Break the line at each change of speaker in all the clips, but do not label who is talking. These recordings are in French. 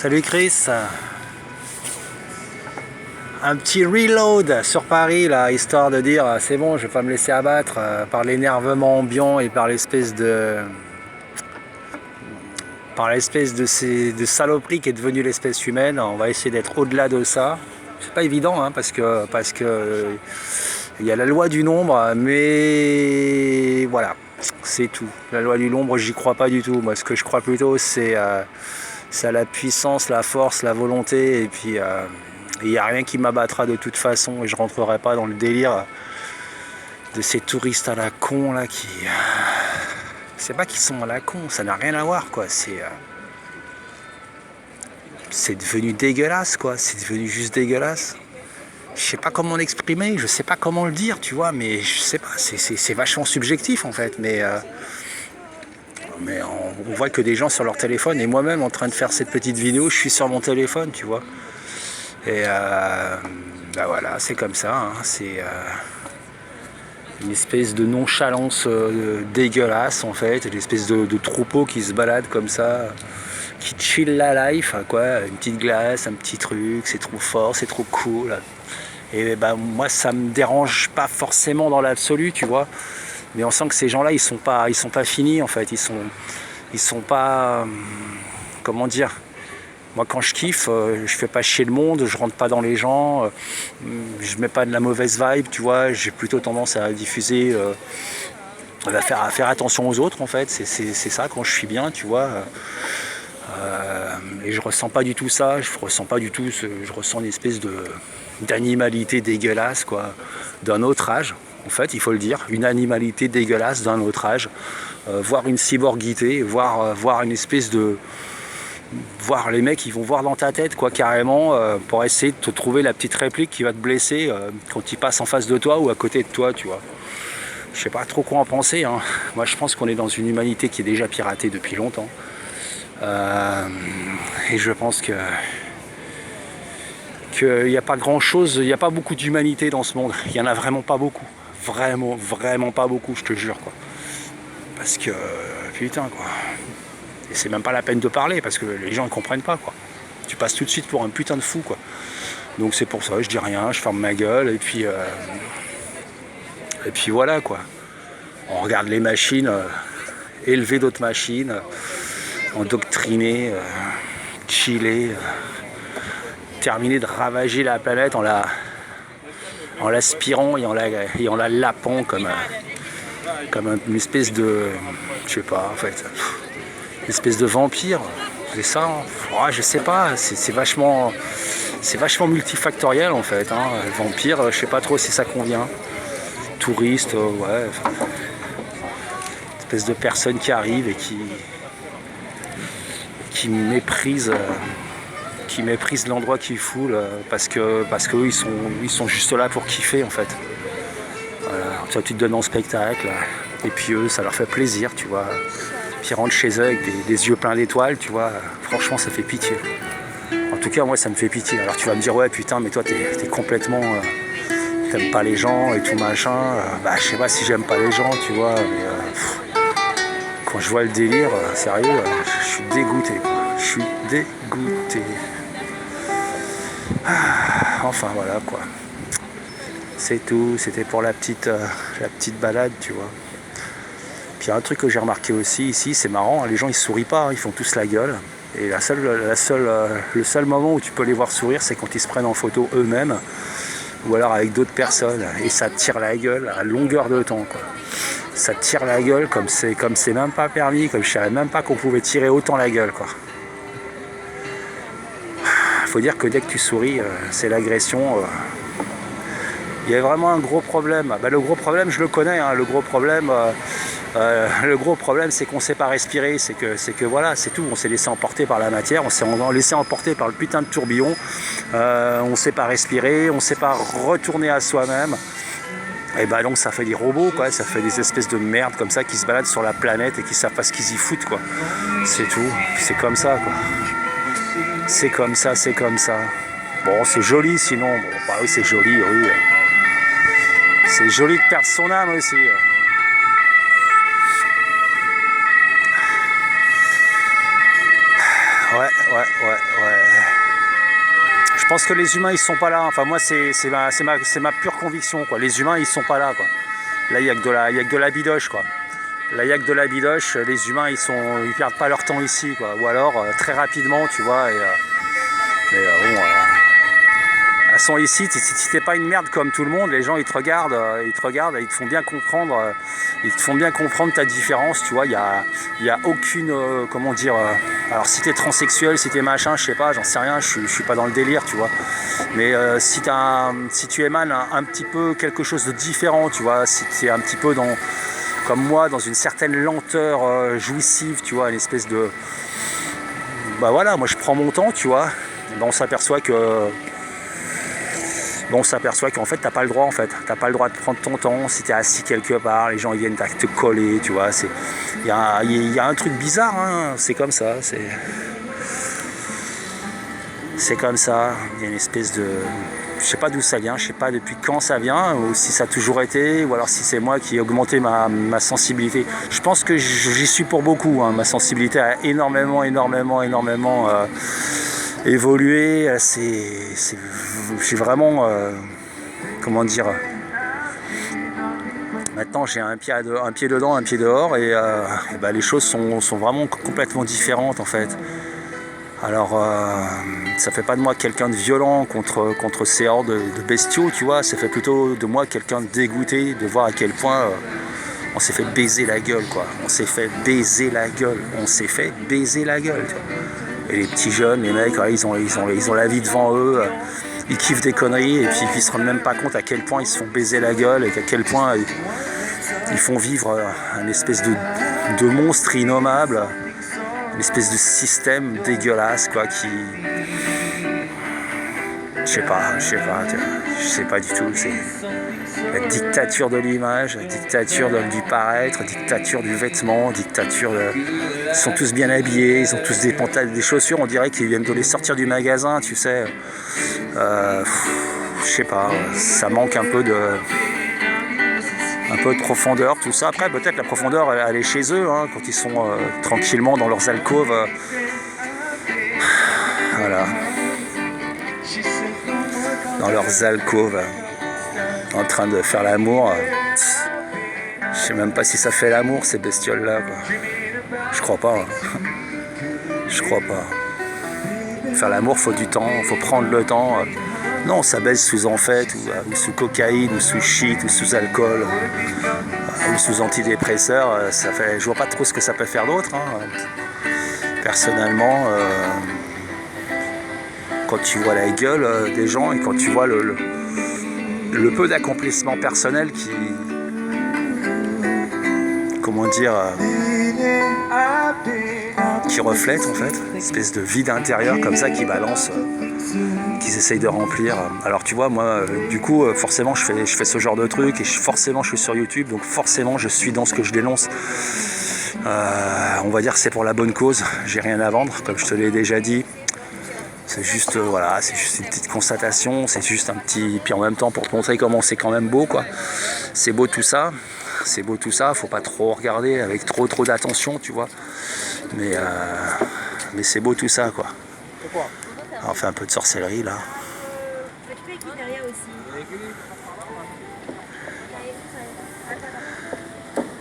Salut Chris. Un petit reload sur Paris là, histoire de dire c'est bon, je vais pas me laisser abattre par l'énervement ambiant et par l'espèce de saloperie qui est devenue l'espèce humaine. On va essayer d'être au-delà de ça. C'est pas évident hein, parce que il y a la loi du nombre, mais voilà, c'est tout. La loi du nombre, j'y crois pas du tout. Moi, ce que je crois plutôt, c'est à la puissance, la force, la volonté, et puis il n'y a rien qui m'abattra de toute façon, et je rentrerai pas dans le délire de ces touristes à la con là qui. C'est pas qu'ils sont à la con, ça n'a rien à voir quoi. C'est devenu dégueulasse quoi, c'est devenu juste dégueulasse. Je sais pas comment l'exprimer, je sais pas comment le dire, tu vois, mais je sais pas, c'est vachement subjectif en fait, mais on voit que des gens sur leur téléphone, et moi-même en train de faire cette petite vidéo, je suis sur mon téléphone, tu vois. Et bah voilà, c'est comme ça, hein, c'est une espèce de nonchalance dégueulasse en fait, une espèce de troupeau qui se balade comme ça, qui chill la life, quoi, une petite glace, un petit truc, c'est trop fort, c'est trop cool. Et bah moi ça me dérange pas forcément dans l'absolu, tu vois. Mais on sent que ces gens-là, ils sont pas finis en fait. Ils sont pas, comment dire. Moi, quand je kiffe, je fais pas chier le monde, je rentre pas dans les gens, je mets pas de la mauvaise vibe, tu vois. J'ai plutôt tendance à diffuser, à faire attention aux autres en fait. C'est ça quand je suis bien, tu vois. Et je ressens pas du tout ça. Je ressens pas du tout. Je ressens une espèce d'animalité dégueulasse, quoi, d'un autre âge. En fait, il faut le dire, une animalité dégueulasse d'un autre âge, voir une cyborgité, voir une espèce de... Voir les mecs, ils vont voir dans ta tête, quoi, carrément, pour essayer de te trouver la petite réplique qui va te blesser quand ils passent en face de toi ou à côté de toi, tu vois. Je sais pas trop quoi en penser, hein. Moi, je pense qu'on est dans une humanité qui est déjà piratée depuis longtemps. Et je pense qu'il n'y a pas grand chose, il n'y a pas beaucoup d'humanité dans ce monde. Il n'y en a vraiment pas beaucoup. Vraiment pas beaucoup, je te jure, quoi. Parce que, putain, quoi. Et c'est même pas la peine de parler, parce que les gens ne comprennent pas, quoi. Tu passes tout de suite pour un putain de fou, quoi. Donc c'est pour ça, je dis rien, je ferme ma gueule, et puis voilà, quoi. On regarde les machines, élever d'autres machines, endoctriner, chiller, terminer de ravager la planète en l'aspirant et en la lapant comme une espèce de, je sais pas en fait, une espèce de vampire. C'est ça, hein. Ouais, je sais pas, c'est vachement multifactoriel en fait, hein. Vampire, je sais pas trop si ça convient. Touriste, ouais, enfin, une espèce de personne qui arrive et qui méprise l'endroit qu'ils foulent parce que eux ils sont juste là pour kiffer en fait. Voilà. Toi tu te donnes en spectacle et puis eux ça leur fait plaisir, tu vois. Puis ils rentrent chez eux avec des yeux pleins d'étoiles, tu vois. Franchement ça fait pitié. En tout cas moi ça me fait pitié. Alors tu vas me dire ouais putain mais toi t'es complètement t'aimes pas les gens et tout machin. Bah je sais pas si j'aime pas les gens, tu vois. Mais, quand je vois le délire, sérieux, je suis dégoûté, quoi. Je suis dégoûté. Enfin voilà quoi. C'est tout, c'était pour la petite balade, tu vois. Puis il y a un truc que j'ai remarqué aussi ici, c'est marrant, les gens ils sourient pas, hein, ils font tous la gueule. Et le seul moment où tu peux les voir sourire, c'est quand ils se prennent en photo eux-mêmes, ou alors avec d'autres personnes. Et ça tire la gueule à longueur de temps, quoi. Ça tire la gueule comme c'est même pas permis, comme je savais même pas qu'on pouvait tirer autant la gueule, quoi. Faut dire que dès que tu souris, c'est l'agression. Il y a vraiment un gros problème. Bah, le gros problème, je le connais, hein. Le gros problème, c'est qu'on ne sait pas respirer. C'est que voilà, c'est tout. On s'est laissé emporter par la matière, on s'est laissé emporter par le putain de tourbillon. On ne sait pas respirer, on ne sait pas retourner à soi-même. Et bah donc ça fait des robots, quoi. Ça fait des espèces de merde comme ça qui se baladent sur la planète et qui savent pas ce qu'ils y foutent, quoi. C'est tout. C'est comme ça, quoi. C'est comme ça. Bon, c'est joli sinon. Bon, bah oui, c'est joli, oui. C'est joli de perdre son âme aussi. Ouais. Je pense que les humains ils sont pas là. Enfin moi c'est ma pure conviction quoi. Les humains ils sont pas là quoi. Là il y a que de la bidoche quoi. Là il y a que de la bidoche. Les humains ils perdent pas leur temps ici quoi. Ou alors très rapidement tu vois. Mais bon. Elles sont ici, si t'es pas une merde comme tout le monde, les gens ils te regardent et ils te font bien comprendre, ta différence, tu vois, il y a aucune, comment dire, alors si t'es transsexuel, si t'es machin, je sais pas, j'en sais rien, je suis pas dans le délire, tu vois, mais si tu émanes un petit peu quelque chose de différent, tu vois, si t'es un petit peu comme moi, dans une certaine lenteur jouissive, tu vois, une espèce de, bah voilà, moi je prends mon temps, tu vois, et ben on s'aperçoit qu'en fait t'as pas le droit en fait, t'as pas le droit de prendre ton temps. Si t'es assis quelque part, les gens ils viennent te coller, tu vois, il y a un truc bizarre, hein. C'est comme ça, c'est comme ça, il y a une espèce de, je sais pas d'où ça vient, je sais pas depuis quand ça vient, ou si ça a toujours été, ou alors si c'est moi qui ai augmenté ma sensibilité. Je pense que j'y suis pour beaucoup, hein. Ma sensibilité a énormément évolué, j'ai vraiment, comment dire, maintenant j'ai un pied dedans, un pied dehors, et bah, les choses sont vraiment complètement différentes en fait. Alors ça fait pas de moi quelqu'un de violent contre ces hordes de bestiaux, tu vois, ça fait plutôt de moi quelqu'un de dégoûté de voir à quel point on s'est fait baiser la gueule quoi, tu vois. Et les petits jeunes, les mecs, ouais, ils ont la vie devant eux, ils kiffent des conneries et puis ils se rendent même pas compte à quel point ils se font baiser la gueule et à quel point ils font vivre une espèce de monstre innommable, une espèce de système dégueulasse quoi qui... Je sais pas du tout, c'est la dictature de l'image, la dictature du paraître, la dictature du vêtement, dictature de... Ils sont tous bien habillés, ils ont tous des chaussures, on dirait qu'ils viennent de les sortir du magasin, tu sais. Je sais pas, ça manque un peu de profondeur, tout ça. Après, peut-être la profondeur, elle est chez eux, hein, quand ils sont tranquillement dans leurs alcôves. Voilà. Dans leurs alcôves, en train de faire l'amour. Je sais même pas si ça fait l'amour, ces bestioles-là, quoi. Je crois pas. Hein. Je crois pas. Faire l'amour, faut du temps, faut prendre le temps. Non, ça baise sous amphète, ou sous cocaïne, ou sous shit, ou sous alcool, ou sous antidépresseurs. Je vois pas trop ce que ça peut faire d'autre. Hein. Personnellement, quand tu vois la gueule des gens et quand tu vois le peu d'accomplissement personnel comment dire, qui reflète en fait, une espèce de vide intérieur comme ça qui balance, qu'ils essayent de remplir. Alors tu vois, moi, du coup, forcément, je fais ce genre de truc et forcément, je suis sur YouTube, donc forcément, je suis dans ce que je dénonce. On va dire que c'est pour la bonne cause, j'ai rien à vendre, comme je te l'ai déjà dit. C'est juste, voilà, c'est juste une petite constatation, c'est juste un petit... Puis en même temps, pour te montrer comment c'est quand même beau, quoi. C'est beau tout ça, faut pas trop regarder avec trop d'attention, tu vois. Mais c'est beau tout ça, quoi. Alors, on fait un peu de sorcellerie, là.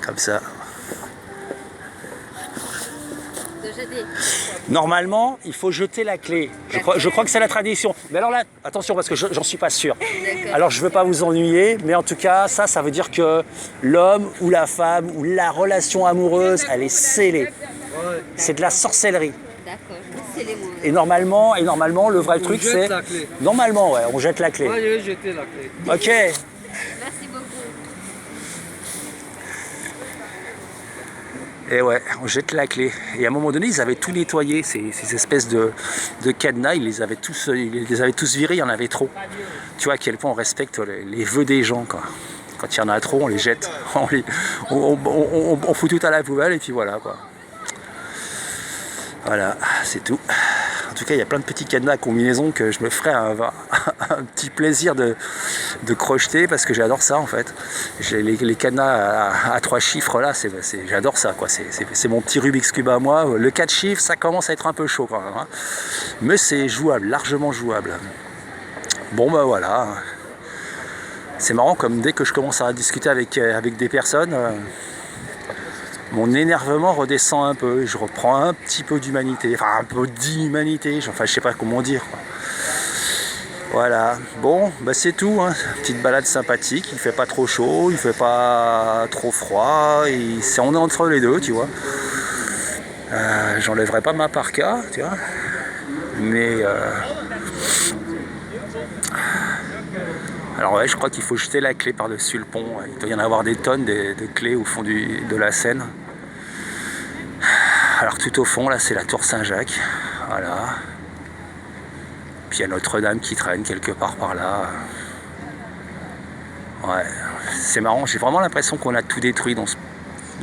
Comme ça. Normalement, il faut jeter la clé. Je crois que c'est la tradition. Mais alors là, attention, parce que j'en suis pas sûr. Alors, je veux pas vous ennuyer, mais en tout cas, ça veut dire que l'homme ou la femme ou la relation amoureuse, elle est scellée. C'est de la sorcellerie.
D'accord, je vais sceller moi.
Et normalement, le vrai truc, c'est... Normalement, ouais, on jette la clé.
Moi, je vais jeter la clé.
Ok.
Merci beaucoup.
Et ouais, on jette la clé. Et à un moment donné, ils avaient tout nettoyé, ces espèces de cadenas, ils les avaient tous virés, il y en avait trop. Tu vois à quel point on respecte les vœux des gens, quoi. Quand il y en a trop, on les jette. On fout tout à la poubelle et puis voilà, quoi. Voilà, c'est tout. En tout cas, il y a plein de petits cadenas à combinaison que je me ferai un petit plaisir de crocheter parce que j'adore ça en fait. Les cadenas à 3 chiffres là, j'adore ça quoi. C'est mon petit Rubik's Cube à moi. Le 4 chiffres, ça commence à être un peu chaud quand même. Hein. Mais c'est jouable, largement jouable. Bon bah voilà. C'est marrant comme dès que je commence à discuter avec des personnes, mon énervement redescend un peu. Je reprends un petit peu d'humanité. Enfin un peu d'inhumanité. Enfin je sais pas comment dire, quoi. Voilà, bon, bah c'est tout, hein. Petite balade sympathique, il fait pas trop chaud, il fait pas trop froid, on est entre les deux, tu vois. J'enlèverai pas ma parka, tu vois, mais alors ouais, je crois qu'il faut jeter la clé par-dessus le pont. Il doit y en avoir des tonnes de clés au fond de la Seine. Alors tout au fond, là, c'est la tour Saint-Jacques, voilà. Puis il y a Notre-Dame qui traîne quelque part par là. Ouais, c'est marrant, j'ai vraiment l'impression qu'on a tout détruit dans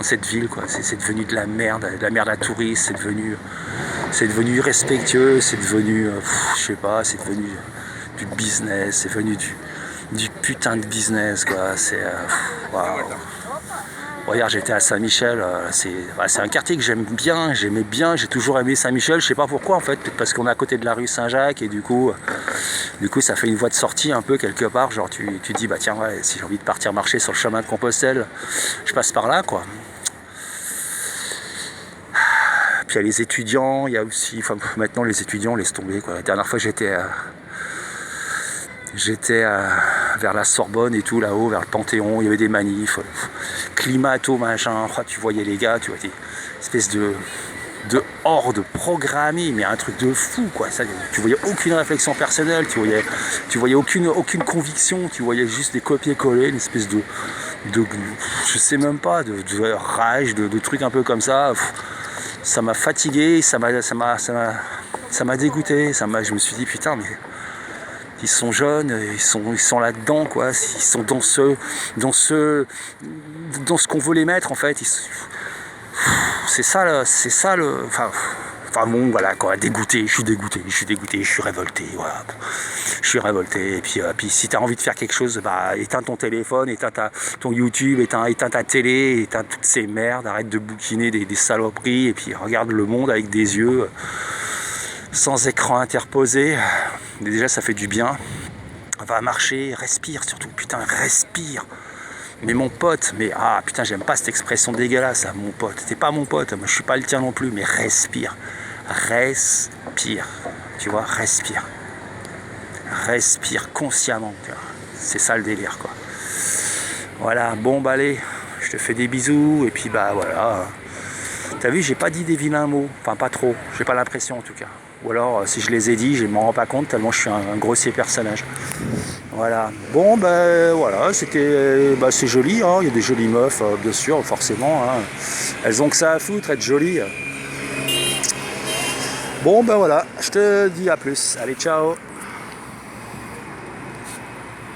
cette ville, quoi. C'est devenu de la merde à touristes, c'est devenu irrespectueux, c'est devenu, je sais pas, c'est devenu du business, c'est devenu du putain de business, quoi. Waouh. Regarde, j'étais à Saint-Michel, c'est un quartier que j'aimais bien, j'ai toujours aimé Saint-Michel, je sais pas pourquoi en fait, peut-être parce qu'on est à côté de la rue Saint-Jacques et du coup ça fait une voie de sortie un peu quelque part, genre tu dis bah tiens ouais, si j'ai envie de partir marcher sur le chemin de Compostelle, je passe par là, quoi. Puis il y a les étudiants, il y a aussi, enfin maintenant les étudiants laisse tomber, quoi. La dernière fois j'étais vers la Sorbonne et tout là-haut, vers le Panthéon, il y avait des manifs, climato machin, tu voyais les gars, tu vois des espèces de hordes programmées, mais un truc de fou, quoi. Ça, tu voyais aucune réflexion personnelle, tu voyais aucune conviction, tu voyais juste des copier-coller, une espèce de je sais même pas, de rage, de trucs un peu comme ça. Ça m'a fatigué, ça m'a dégoûté, je me suis dit putain mais ils sont jeunes, ils sont là-dedans, quoi. Ils sont dans ce qu'on veut les mettre, en fait. C'est ça le. Enfin bon, voilà, quoi. Dégoûté, je suis révolté, voilà. Je suis révolté. Et puis si t'as envie de faire quelque chose, bah éteins ton téléphone, éteins ton YouTube, éteins ta télé, éteins toutes ces merdes, arrête de bouquiner des saloperies, et puis regarde le monde avec des yeux sans écran interposé. Mais déjà ça fait du bien. Va marcher, respire surtout, putain, respire. Mais mon pote, putain, j'aime pas cette expression dégueulasse, hein, mon pote. T'es pas mon pote, moi je suis pas le tien non plus, mais respire. Respire. Tu vois, respire. Respire consciemment, tu vois. C'est ça le délire, quoi. Voilà, bon bah allez, je te fais des bisous, et puis bah voilà. T'as vu, j'ai pas dit des vilains mots, enfin pas trop, j'ai pas l'impression en tout cas. Ou alors, si je les ai dit, je m'en rends pas compte tellement je suis un grossier personnage. Voilà. Bon, ben voilà, c'est joli, hein. Il y a des jolies meufs, bien sûr, forcément. Hein. Elles ont que ça à foutre, être jolies. Bon, ben voilà, je te dis à plus. Allez, ciao.